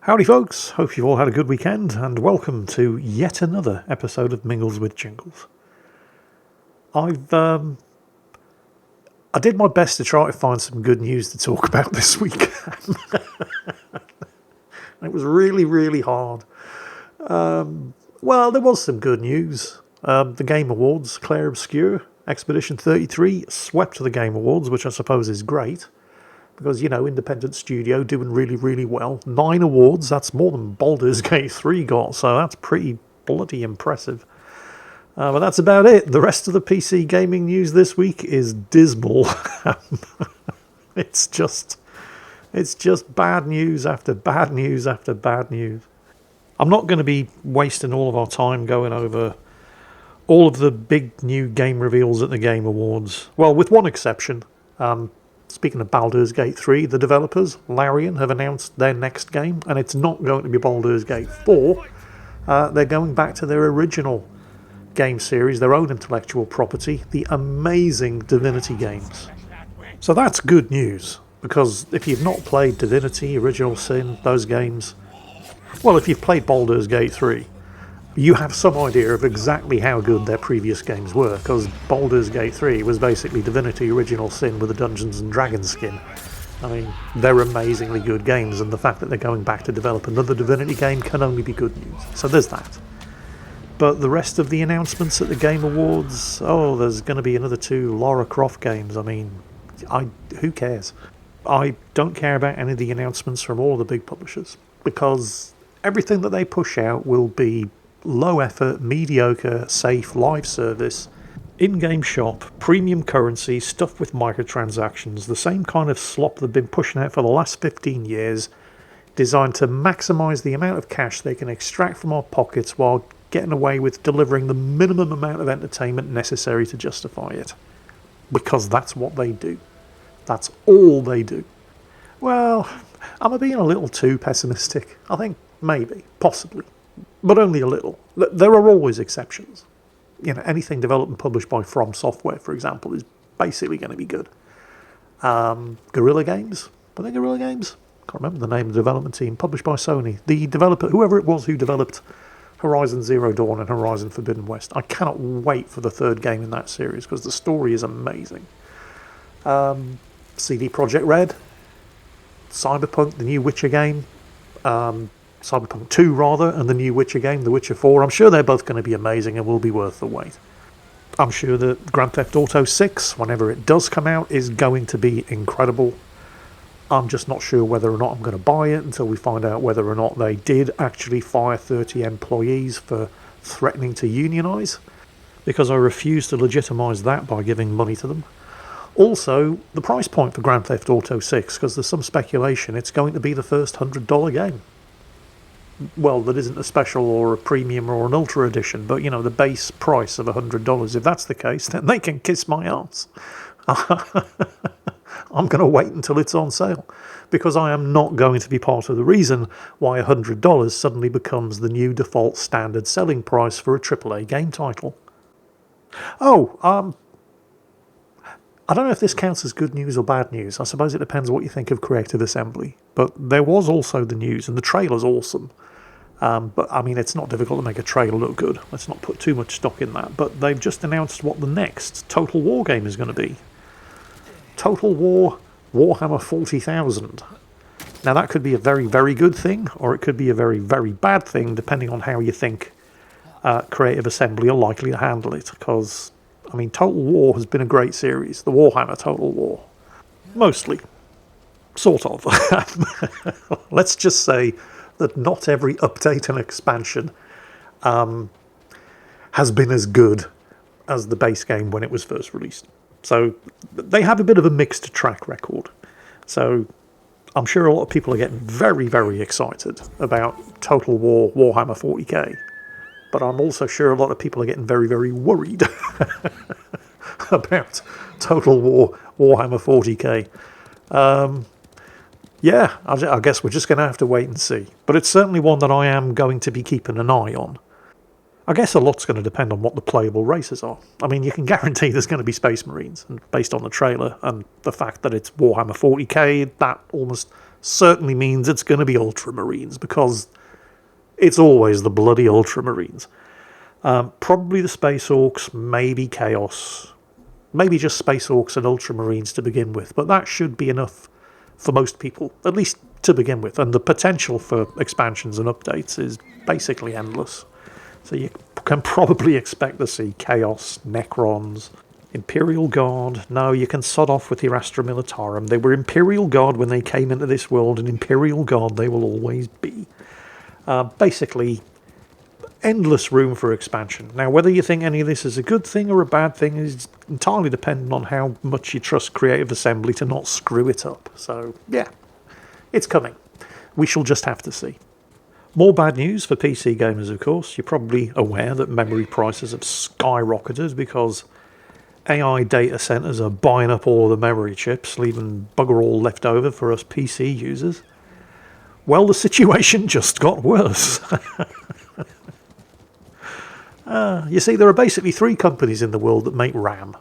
Howdy folks, hope you've all had a good weekend and welcome to yet another episode of Mingles with Jingles. I did my best to try to find some good news to talk about this week. It was really hard. Well, there was some good news. The Game Awards, Claire Obscure, Expedition 33 swept the Game Awards, which I suppose is great. Because, independent studio doing really well. 9 awards, that's more than Baldur's Gate 3 got, so that's pretty bloody impressive. But that's about it. The rest of the PC gaming news this week is dismal. It's just bad news after bad news after bad news. I'm not going to be wasting all of our time going over all of the big new game reveals at the Game Awards. Well, with one exception. Speaking of Baldur's Gate 3, the developers, Larian, have announced their next game, and it's not going to be Baldur's Gate 4. They're going back to their original game series, their own intellectual property, the amazing Divinity games. So that's good news, because if you've not played Divinity, Original Sin, those games, well, if you've played Baldur's Gate 3, you have some idea of exactly how good their previous games were, because Baldur's Gate 3 was basically Divinity Original Sin with a Dungeons & Dragons skin. I mean, they're amazingly good games, and the fact that they're going back to develop another Divinity game can only be good news. So there's that. But the rest of the announcements at the Game Awards, there's going to be another 2 Lara Croft games. I mean, who cares? I don't care about any of the announcements from all the big publishers, because everything that they push out will be low effort, mediocre, safe, live service, in-game shop, premium currency, stuff with microtransactions, the same kind of slop they've been pushing out for the last 15 years, designed to maximise the amount of cash they can extract from our pockets while getting away with delivering the minimum amount of entertainment necessary to justify it. Because that's what they do. That's all they do. Well, am I being a little too pessimistic? I think maybe, possibly. But only a little. There are always exceptions. Anything developed and published by From Software, for example, is basically going to be good. Guerrilla Games? Were they Guerrilla Games? Can't remember the name of the development team. Published by Sony. The developer, whoever it was who developed Horizon Zero Dawn and Horizon Forbidden West. I cannot wait for the third game in that series, because the story is amazing. CD Projekt Red. Cyberpunk, the new Witcher game. Cyberpunk 2 rather, and the new Witcher game, The Witcher 4. I'm sure they're both going to be amazing and will be worth the wait. I'm sure that Grand Theft Auto 6, whenever it does come out, is going to be incredible. I'm just not sure whether or not I'm going to buy it until we find out whether or not they did actually fire 30 employees for threatening to unionise, because I refuse to legitimise that by giving money to them. Also, the price point for Grand Theft Auto 6, because there's some speculation it's going to be the first $100 game. Well, that isn't a special or a premium or an ultra edition, but the base price of $100. If that's the case, then they can kiss my ass. I'm going to wait until it's on sale, because I am not going to be part of the reason why $100 suddenly becomes the new default standard selling price for a AAA game title. I don't know if this counts as good news or bad news. I suppose it depends what you think of Creative Assembly. But there was also the news, and the trailer's awesome. But, I mean, it's not difficult to make a trailer look good. Let's not put too much stock in that. But they've just announced what the next Total War game is going to be. Total War Warhammer 40,000. Now, that could be a very good thing, or it could be a very bad thing, depending on how you think Creative Assembly are likely to handle it. Because, I mean, Total War has been a great series. The Warhammer Total War. Mostly. Sort of. Let's just say that not every update and expansion has been as good as the base game when it was first released. So they have a bit of a mixed track record. So I'm sure a lot of people are getting very excited about Total War Warhammer 40k. But I'm also sure a lot of people are getting very worried about Total War Warhammer 40k. Yeah, I guess we're just going to have to wait and see. But it's certainly one that I am going to be keeping an eye on. I guess a lot's going to depend on what the playable races are. I mean, you can guarantee there's going to be Space Marines, and based on the trailer and the fact that it's Warhammer 40k, that almost certainly means it's going to be Ultramarines, because it's always the bloody Ultramarines. Probably the Space Orcs, maybe Chaos, maybe just Space Orcs and Ultramarines to begin with, but that should be enough for most people, at least to begin with, and the potential for expansions and updates is basically endless. So you can probably expect to see Chaos, Necrons, Imperial Guard. No, you can sod off with your Astra Militarum. They were Imperial Guard when they came into this world, and Imperial Guard they will always be. Basically, endless room for expansion. Now, whether you think any of this is a good thing or a bad thing is entirely dependent on how much you trust Creative Assembly to not screw it up. So, yeah, it's coming. We shall just have to see. More bad news for PC gamers, of course. You're probably aware that memory prices have skyrocketed because AI data centers are buying up all the memory chips, leaving bugger all left over for us PC users. Well, the situation just got worse. You see, there are basically 3 companies in the world that make RAM.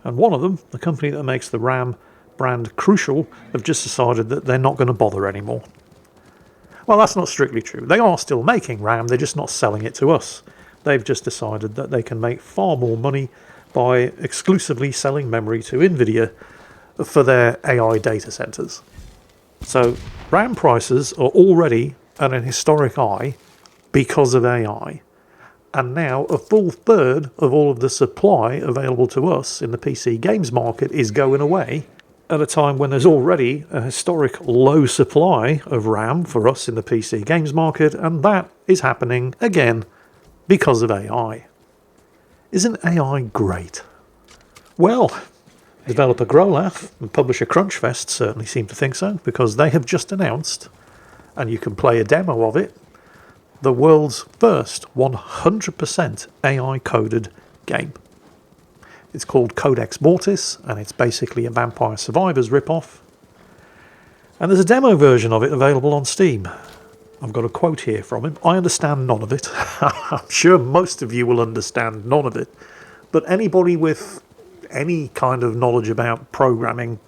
And one of them, the company that makes the RAM brand Crucial, have just decided that they're not going to bother anymore. Well, that's not strictly true. They are still making RAM, they're just not selling it to us. They've just decided that they can make far more money by exclusively selling memory to NVIDIA for their AI data centers. So RAM prices are already at an historic high because of AI. And now a full third of all of the supply available to us in the PC games market is going away at a time when there's already a historic low supply of RAM for us in the PC games market, and that is happening again because of AI. Isn't AI great? Well, developer Growlath and publisher Crunchfest certainly seem to think so, because they have just announced, and you can play a demo of it, the world's first 100% AI-coded game. It's called Codex Mortis, and it's basically a Vampire Survivors ripoff. And there's a demo version of it available on Steam. I've got a quote here from him. I understand none of it. I'm sure most of you will understand none of it. But anybody with any kind of knowledge about programming,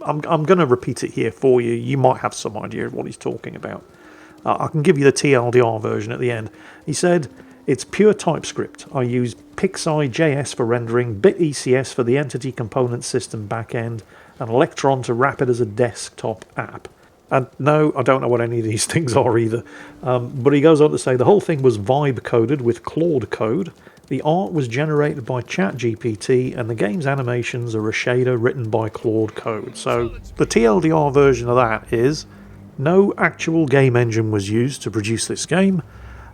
I'm going to repeat it here for you. You might have some idea of what he's talking about. I can give you the TLDR version at the end. He said, it's pure TypeScript. I use Pixi.js for rendering, BitECS for the entity component system backend, and Electron to wrap it as a desktop app. And no, I don't know what any of these things are either. But he goes on to say the whole thing was vibe coded with Claude code. The art was generated by ChatGPT, and the game's animations are a shader written by Claude code. So the TLDR version of that is no actual game engine was used to produce this game.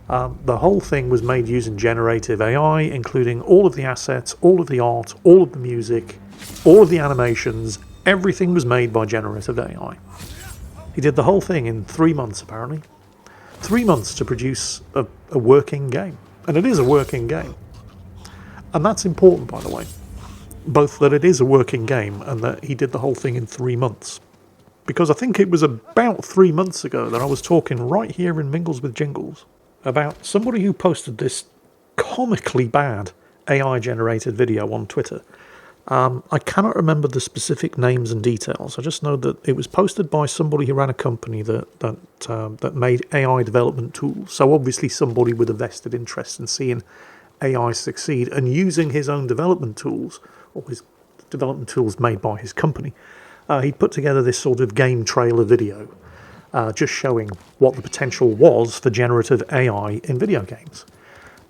The whole thing was made using generative AI, including all of the assets, all of the art, all of the music, all of the animations. Everything was made by generative AI. He did the whole thing in 3 months, apparently. 3 months to produce a working game. And it is a working game. And that's important, by the way. Both that it is a working game and that he did the whole thing in 3 months. Because I think it was about 3 months ago that I was talking right here in Mingles with Jingles about somebody who posted this comically bad AI-generated video on Twitter. I cannot remember the specific names and details. I just know that it was posted by somebody who ran a company that made AI development tools. So obviously somebody with a vested interest in seeing AI succeed and using his own development tools, or his development tools made by his company. He put together this sort of game trailer video, just showing what the potential was for generative AI in video games.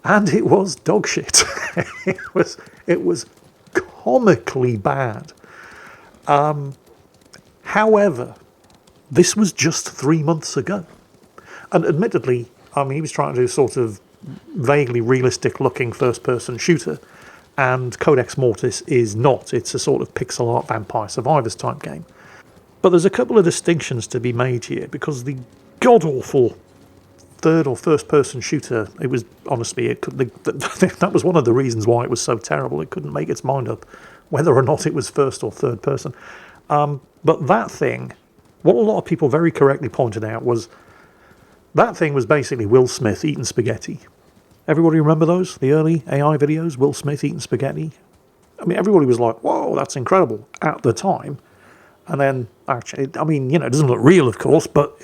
And it was dog shit. it was comically bad. However, this was just 3 months ago. And admittedly, I mean, he was trying to do sort of vaguely realistic looking first person shooter. And Codex Mortis is not. It's a sort of pixel art Vampire Survivors type game. But there's a couple of distinctions to be made here, because the god-awful third or first person shooter, it was honestly, that was one of the reasons why it was so terrible. It couldn't make its mind up whether or not it was first or third person. But that thing, what a lot of people very correctly pointed out was, that thing was basically Will Smith eating spaghetti. Everybody remember those? The early AI videos, Will Smith eating spaghetti? I mean, everybody was like, whoa, that's incredible at the time. And then, actually, I mean, it doesn't look real, of course, but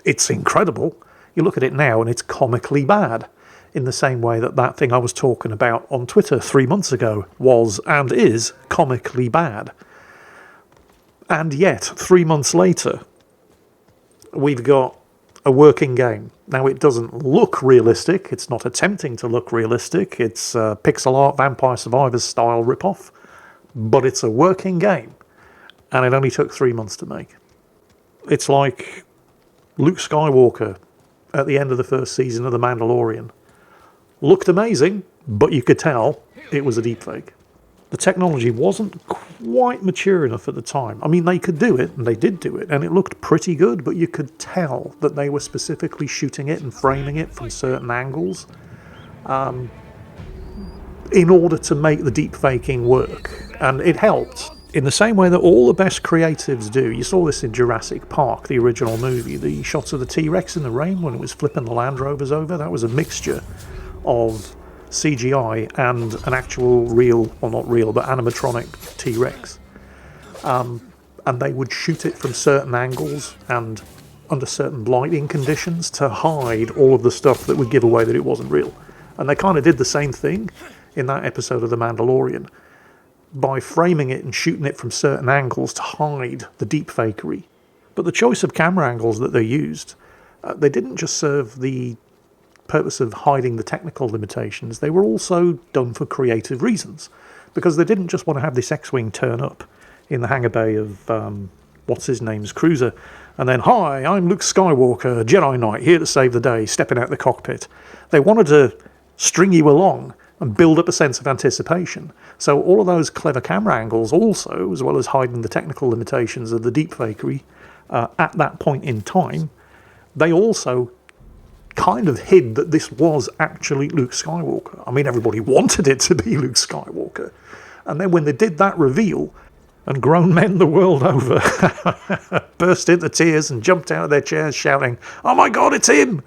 it's incredible. You look at it now and it's comically bad, in the same way that thing I was talking about on Twitter 3 months ago was and is comically bad. And yet, 3 months later, we've got a working game. Now, it doesn't look realistic. It's not attempting to look realistic. It's a pixel art Vampire Survivors style ripoff, but it's a working game. And it only took 3 months to make. It's like Luke Skywalker at the end of the first season of The Mandalorian. Looked amazing, but you could tell it was a deepfake. The technology wasn't quite mature enough at the time. I mean, they could do it, and they did do it, and it looked pretty good, but you could tell that they were specifically shooting it and framing it from certain angles in order to make the deepfaking work. And it helped. In the same way that all the best creatives do. You saw this in Jurassic Park, the original movie. The shots of the T-Rex in the rain when it was flipping the Land Rovers over, that was a mixture of CGI and an actual real, well not real, but animatronic T-Rex. And they would shoot it from certain angles and under certain lighting conditions to hide all of the stuff that would give away that it wasn't real. And they kind of did the same thing in that episode of The Mandalorian, by framing it and shooting it from certain angles to hide the deepfakery. But the choice of camera angles that they used, they didn't just serve the purpose of hiding the technical limitations, they were also done for creative reasons. Because they didn't just want to have this X-Wing turn up in the hangar bay of, what's-his-name's cruiser, and then, "Hi, I'm Luke Skywalker, Jedi Knight, here to save the day," stepping out the cockpit. They wanted to string you along and build up a sense of anticipation. So all of those clever camera angles also, as well as hiding the technical limitations of the deepfakery at that point in time, they also kind of hid that this was actually Luke Skywalker. I mean, everybody wanted it to be Luke Skywalker. And then when they did that reveal, and grown men the world over burst into tears and jumped out of their chairs shouting, "Oh my God, it's him!"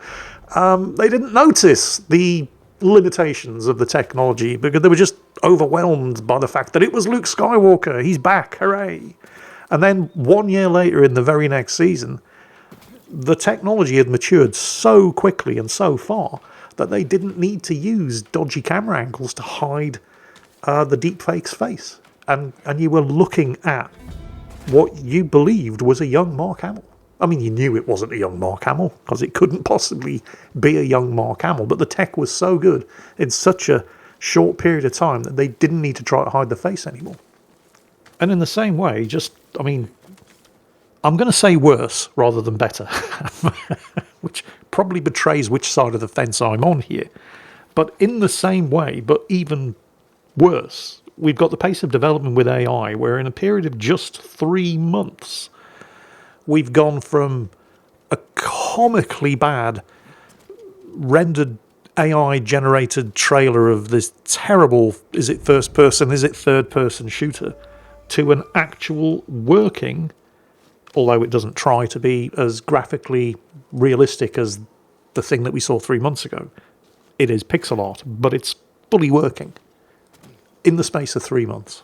They didn't notice the limitations of the technology because they were just overwhelmed by the fact that it was Luke Skywalker. He's back, hooray. And then 1 year later in the very next season, the technology had matured so quickly and so far that they didn't need to use dodgy camera angles to hide the deepfake's face. And you were looking at what you believed was a young Mark Hamill. I mean, you knew it wasn't a young Mark Hamill, because it couldn't possibly be a young Mark Hamill, but the tech was so good in such a short period of time that they didn't need to try to hide the face anymore. And in the same way, I'm going to say worse rather than better, which probably betrays which side of the fence I'm on here. But in the same way, but even worse, we've got the pace of development with AI, where in a period of just 3 months, we've gone from a comically bad rendered AI-generated trailer of this terrible, is it first person, is it third person shooter, to an actual working, although it doesn't try to be as graphically realistic as the thing that we saw 3 months ago. It is pixel art, but it's fully working in the space of 3 months.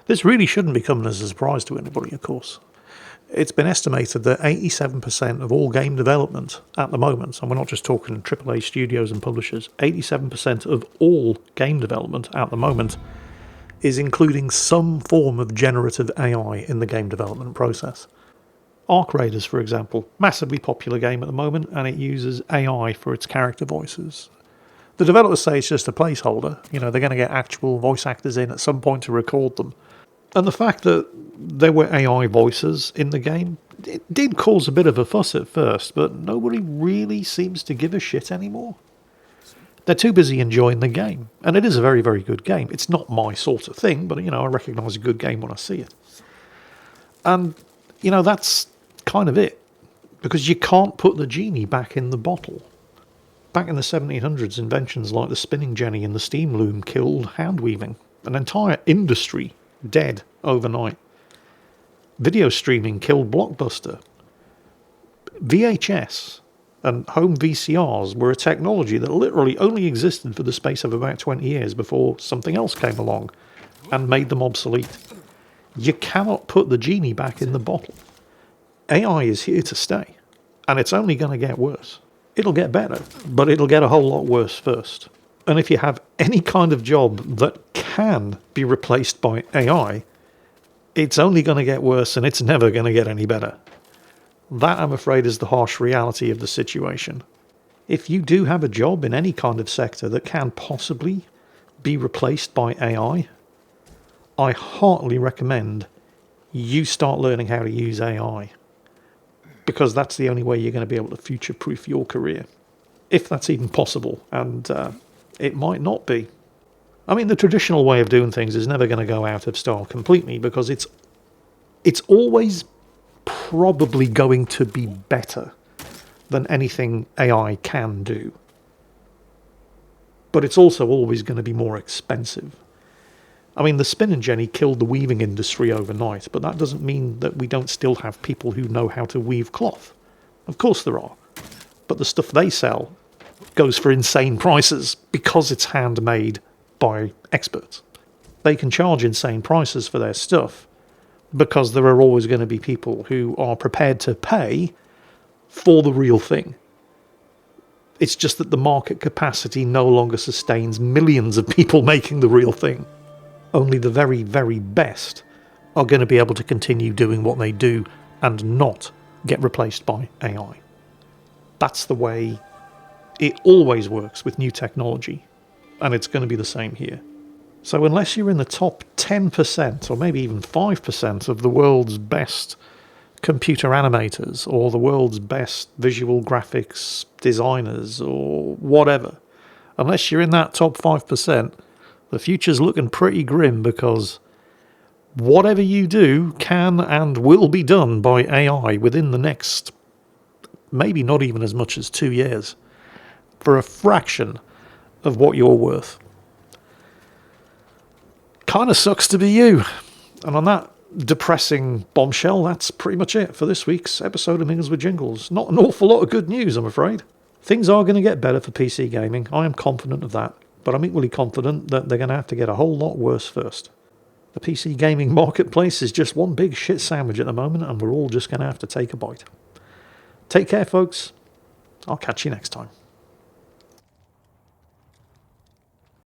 This really shouldn't be coming as a surprise to anybody, of course. It's been estimated that 87% of all game development at the moment, and we're not just talking AAA studios and publishers, 87% of all game development at the moment is including some form of generative AI in the game development process. Ark Raiders, for example, massively popular game at the moment, and it uses AI for its character voices. The developers say it's just a placeholder. They're going to get actual voice actors in at some point to record them. And the fact that there were AI voices in the game, it did cause a bit of a fuss at first, but nobody really seems to give a shit anymore. They're too busy enjoying the game. And it is a very, very good game. It's not my sort of thing, but, I recognise a good game when I see it. And, that's kind of it. Because you can't put the genie back in the bottle. Back in the 1700s, inventions like the spinning jenny and the steam loom killed hand weaving. An entire industry dead overnight. Video streaming killed Blockbuster. VHS and home VCRs were a technology that literally only existed for the space of about 20 years before something else came along and made them obsolete. You cannot put the genie back in the bottle. AI is here to stay, and it's only going to get worse. It'll get better, but it'll get a whole lot worse first. And if you have any kind of job that can be replaced by AI, it's only going to get worse and it's never going to get any better. That, I'm afraid, is the harsh reality of the situation. If you do have a job in any kind of sector that can possibly be replaced by AI, I heartily recommend you start learning how to use AI, because that's the only way you're going to be able to future-proof your career, if that's even possible, and it might not be. I mean, the traditional way of doing things is never going to go out of style completely, because it's always probably going to be better than anything AI can do. But it's also always going to be more expensive. I mean, the spin and jenny killed the weaving industry overnight, but that doesn't mean that we don't still have people who know how to weave cloth. Of course there are. But the stuff they sell goes for insane prices because it's handmade by experts. They can charge insane prices for their stuff because there are always going to be people who are prepared to pay for the real thing. It's just that the market capacity no longer sustains millions of people making the real thing. Only the very, very best are going to be able to continue doing what they do and not get replaced by AI. That's the way it always works with new technology, and it's going to be the same here. So unless you're in the top 10% or maybe even 5% of the world's best computer animators or the world's best visual graphics designers or whatever, unless you're in that top 5%, the future's looking pretty grim, because whatever you do can and will be done by AI within the next, maybe not even as much as 2 years, for a fraction of what you're worth. Kind of sucks to be you. And on that depressing bombshell, that's pretty much it for this week's episode of Mingles with Jingles. Not an awful lot of good news, I'm afraid. Things are going to get better for PC gaming. I am confident of that. But I'm equally confident that they're going to have to get a whole lot worse first. The PC gaming marketplace is just one big shit sandwich at the moment, and we're all just going to have to take a bite. Take care, folks. I'll catch you next time.